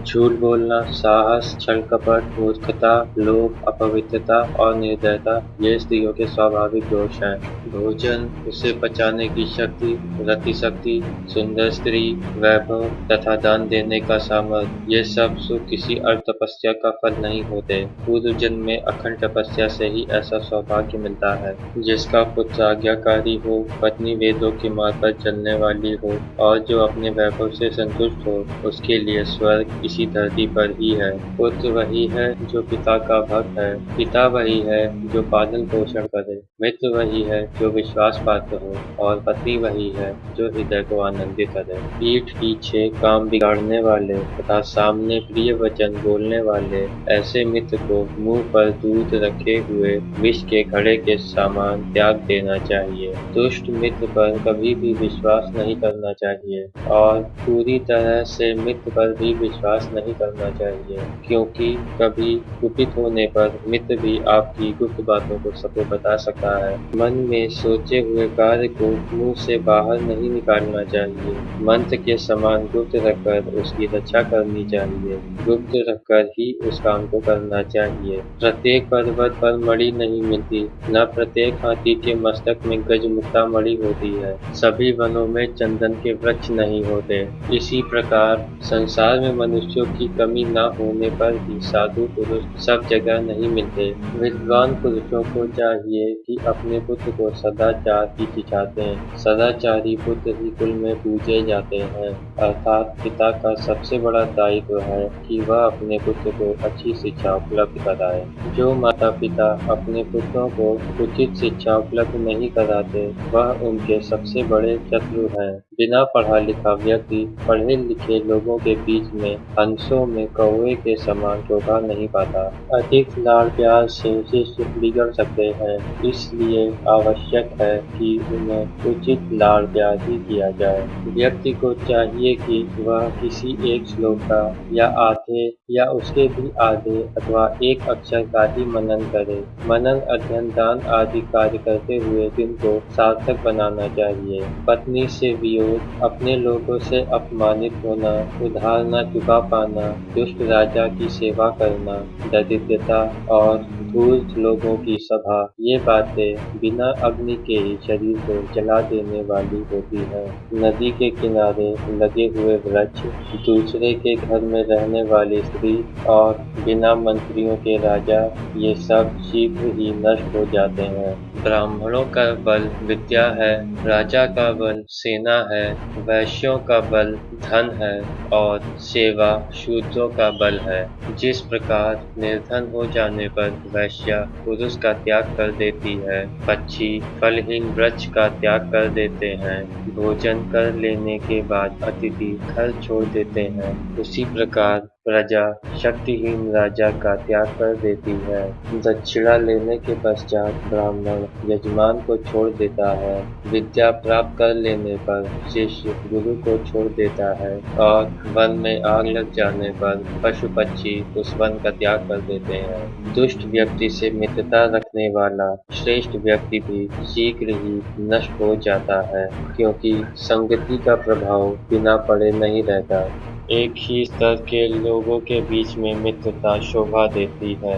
झूठ बोलना, साहस, छल कपट, मूर्खता, लोभ, अपवित्रता और निर्दयता ये स्त्रियों के स्वाभाविक दोष हैं। भोजन, उसे पचाने की शक्ति, रति शक्ति, सुंदर स्त्री, वैभव तथा दान देने का सामर्थ्य ये सब सुख किसी अर्थ तपस्या का फल नहीं होते। पूर्व जन्म में अखंड तपस्या से ही ऐसा सौभाग्य मिलता है। जिसका पुत्र आज्ञाकारी हो, पत्नी वेदों के मार्ग पर चलने वाली हो और जो अपने वैभव से संतुष्ट हो, उसके लिए स्वर्ग इसी धरती पर ही है। पुत्र वही है जो पिता का भक्त है, पिता वही है जो पालन पोषण करे, मित्र वही है जो विश्वास पात्र हो और पति वही है जो हृदय को आनंदित करे। पीठ पीछे काम बिगाड़ने वाले तथा सामने प्रिय वचन बोलने वाले ऐसे मित्र को मुंह पर दूध रखे हुए विष के घड़े के समान त्याग देना चाहिए। दुष्ट मित्र पर कभी भी विश्वास नहीं करना चाहिए और पूरी तरह से मित्र पर भी विश्वास नहीं करना चाहिए, क्योंकि कभी कुपित होने पर मित्र भी आपकी गुप्त बातों को सबको बता सकता है। मन में सोचे हुए कार्य को मुंह से बाहर नहीं निकालना चाहिए। मंत्र के समान गुप्त रखकर उसकी रक्षा करनी चाहिए। गुप्त रखकर ही उस काम को करना चाहिए। प्रत्येक पर्वत पर मणि नहीं मिलती, न प्रत्येक हाथी के मस्तक में गजमुक्ता मणि होती है। सभी वनों में चंदन के वृक्ष नहीं होते। इसी प्रकार संसार में मनुष्यों की कमी न होने पर भी साधु पुरुष सब जगह नहीं मिलते। विद्वान पुरुषों को चाहिए कि अपने पुत्र को सदाचार की सिखातें। सदाचारी पुत्र ही कुल में पूजे जाते हैं। अर्थात पिता का सबसे बड़ा दायित्व है कि वह अपने पुत्र को अच्छी शिक्षा उपलब्ध कराए। जो माता पिता अपने पुत्रों को उचित शिक्षा उपलब्ध नहीं कराते, वह उनके सबसे बड़े शत्रु हैं। बिना पढ़ा लिखा व्यक्ति पढ़े लिखे लोगों के बीच में हंसों में कौवे के समान शोभा नहीं पाता। अधिक लाड़ प्यार से शिष्य बिगड़ सकते हैं, इसलिए आवश्यक है कि उन्हें उचित लाड़ प्यार ही किया जाए। व्यक्ति को चाहिए कि वह किसी एक श्लोक का या आधे या उसके भी आधे अथवा एक अक्षर का ही मनन करे। मनन, अध्ययन, दान आदि कार्य करते हुए दिन को सार्थक बनाना चाहिए। पत्नी से वियोग, अपने लोगों से अपमानित होना, उधार न चुका पाना, दुष्ट राजा की सेवा करना, दरिद्रता और धूर्त लोगों की सभा, ये बातें बिना अग्नि के ही शरीर को जला देने वाली होती है। नदी के किनारे लगे हुए वृक्ष, दूसरे के घर में रहने वाली स्त्री और बिना मंत्रियों के राजा, ये सब शीघ्र ही नष्ट हो जाते हैं। ब्राह्मणों का बल विद्या है, राजा का बल सेना है, वैश्यों का बल धन है और सेवा शूद्रों का बल है। जिस प्रकार निर्धन हो जाने पर वैश्या पुरुष का त्याग कर देती है, पक्षी फलहीन वृक्ष का त्याग कर देते हैं, भोजन कर लेने के बाद अतिथि घर छोड़ देते हैं, उसी प्रकार प्रजा शक्तिहीन राजा का त्याग कर देती है। दक्षिणा लेने के पश्चात ब्राह्मण यजमान को छोड़ देता है। विद्या प्राप्त कर लेने पर शिष्य गुरु को छोड़ देता है और वन में आग लग जाने पर पशु पक्षी उस वन का त्याग कर देते हैं। दुष्ट व्यक्ति से मित्रता रखने वाला श्रेष्ठ व्यक्ति भी शीघ्र ही नष्ट हो जाता है, क्योंकि संगति का प्रभाव बिना पढ़े नहीं रहता। एक ही स्तर के लोगों के बीच में मित्रता शोभा देती है।